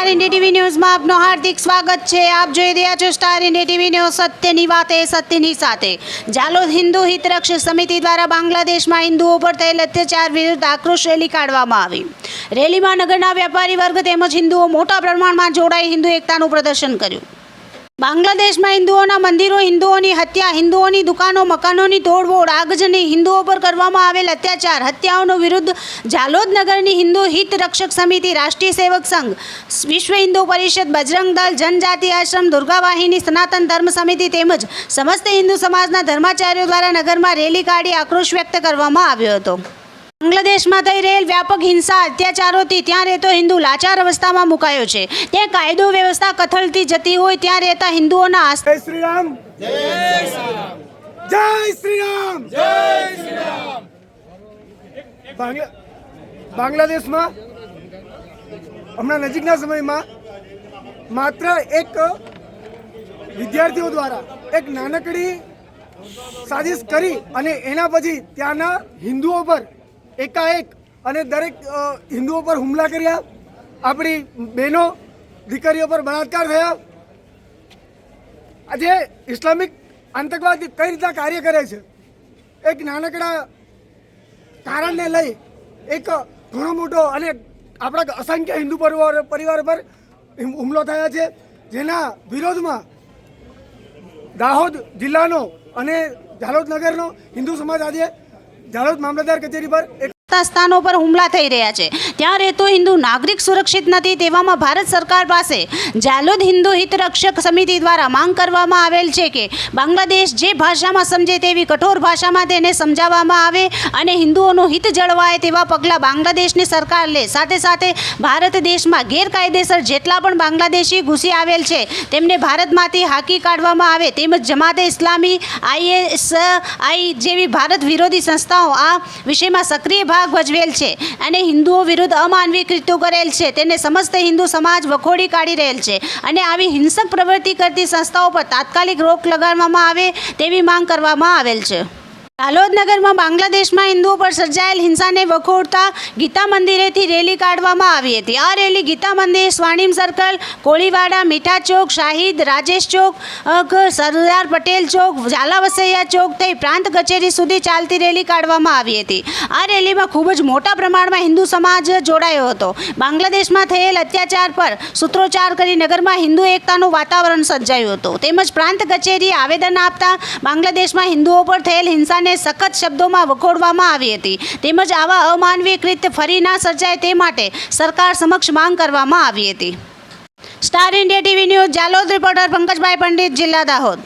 Star India TV ન્યૂઝમાં આપનું હાર્દિક સ્વાગત છે। આપ જોઈ રહ્યા છો સ્ટાર ઇન્ડિયા ટીવી ન્યૂઝ, સત્યની વાતે સત્યની સાથે। જાલોદ હિન્દુ હિત રક્ષક સમિતિ દ્વારા બાંગ્લાદેશમાં હિન્દુઓ પર થયેલ અત્યાચાર વિરુદ્ધ આક્રોશ રેલી કાઢવામાં આવી। રેલીમાં નગરના વેપારી વર્ગ તેમજ હિન્દુઓ મોટા પ્રમાણમાં જોડાઈ હિન્દુ એકતાનું પ્રદર્શન કર્યું। બાંગ્લાદેશમાં હિન્દુઓના મંદિરો, હિન્દુઓની હત્યા, હિન્દુઓની દુકાનો, મકાનોની તોડફોડ, આગજની, હિન્દુઓ પર કરવામાં આવેલ અત્યાચાર, હત્યાઓનો વિરુદ્ધ જાલોદ નગરની હિન્દુ હિત રક્ષક સમિતિ, રાષ્ટ્રીય સેવક સંઘ, વિશ્વ હિન્દુ પરિષદ, બજરંગ દળ, જનજાતિ આશ્રમ, દુર્ગા વાહિની, સનાતન ધર્મ સમિતિ તેમજ સમસ્ત હિન્દુ સમાજના ધર્માચાર્યો દ્વારા નગરમાં રેલી કાઢી આક્રોશ વ્યક્ત કરવામાં આવ્યો હતો। બાંગ્લાદેશમાં થઈ રહેલ વ્યાપક હિંસા, અત્યાચારોથી ત્યાં રહેતો હિન્દુ લાચાર અવસ્થામાં મુકાયો છે। ત્યાં કાયદો વ્યવસ્થા કથળતી જતી હોય ત્યાં રહેતા હિન્દુઓના જય શ્રી રામ, જય શ્રી રામ, જય શ્રી રામ, જય શ્રી રામ। બાંગ્લાદેશમાં હમણાં નજીકના સમયમાં માત્ર એક વિદ્યાર્થીઓ દ્વારા એક નાનકડી સાજિશ કરી અને એના પછી ત્યાંના હિન્દુઓ પર એકાએક અને દરેક હિન્દુઓ પર હુમલા કર્યા, આપણી બહેનો દીકરીઓ પર બળાત્કાર થયા। આજે ઇસ્લામિક આતંકવાદ કઈ રીતના કાર્ય કરે છે, એક નાનકડા કારણને લઈ એક ઘણો મોટો અને આપણા અસંખ્ય હિન્દુ પરિવાર પર હુમલો થયા છે, જેના વિરોધમાં દાહોદ જિલ્લાનો અને જાલોદ નગરનો હિન્દુ સમાજ આજે જાલોદ મામલતદાર કચેરી પર સ્થાનો પર હુમલા થઈ રહ્યા છે। ત્યાં રહેતો હિન્દુ નાગરિક સુરક્ષિત નથી। તેવામાં ભારત સરકાર પાસે જાલોદ હિન્દુ હિત રક્ષક સમિતિ દ્વારા માંગ કરવામાં આવેલ છે કે બાંગ્લાદેશ જે ભાષામાં સમજે તેવી કઠોર ભાષામાં તેને સમજાવવામાં આવે અને હિન્દુઓનું હિત જળવાય તેવા પગલાં બાંગ્લાદેશની સરકાર લે। સાથે સાથે ભારત દેશમાં ગેરકાયદેસર જેટલા પણ બાંગ્લાદેશી ઘૂસી આવેલ છે તેમને ભારતમાંથી હાંકી કાઢવામાં આવે તેમજ જમાતે ઇસ્લામી, ISI જેવી ભારત વિરોધી સંસ્થાઓ આ વિષયમાં સક્રિય ભાગ ભજવેલ છે અને હિન્દુઓ વિરુદ્ધ અમાનવીય કૃત્યો કરેલ છે તેને સમસ્ત હિન્દુ સમાજ વખોડી કાઢી રહેલ છે અને આવી હિંસક પ્રવૃત્તિ કરતી સંસ્થાઓ પર તાત્કાલિક રોક લગાડવામાં આવે તેવી માંગ કરવામાં આવેલ છે। જાલોદ નગરમાં બાંગ્લાદેશમાં હિન્દુઓ પર સર્જાયેલ હિંસાને વખોડતા ગીતા મંદિરેથી રેલી કાઢવામાં આવી હતી। આ રેલી ગીતા મંદિર, સ્વાણિમ સર્કલ, કોળીવાડા, મીઠા ચોક, શાહિદ, રાજેશ ચોક, સરદાર પટેલ ચોક, ઝાલા વસૈયા ચોક થઈ પ્રાંત કચેરી સુધી ચાલતી રેલી કાઢવામાં આવી હતી। આ રેલીમાં ખૂબ જ મોટા પ્રમાણમાં હિન્દુ સમાજ જોડાયો હતો। બાંગ્લાદેશમાં થયેલ અત્યાચાર પર સૂત્રોચ્ચાર કરી નગરમાં હિન્દુ એકતાનું વાતાવરણ સર્જાયું હતું તેમજ પ્રાંત કચેરીએ આવેદન આપતા બાંગ્લાદેશમાં હિન્દુઓ પર થયેલ હિંસાને સખત શબ્દોમાં વખોડવામાં આવી હતી તેમજ આવા અમાનવીય કૃત્ય ફરી ના સર્જાય તે માટે સરકાર સમક્ષ માંગ કરવામાં આવી હતી। Star India TV news, Jhalod reporter Pankajbhai Pandit, જિલ્લા દાહોદ।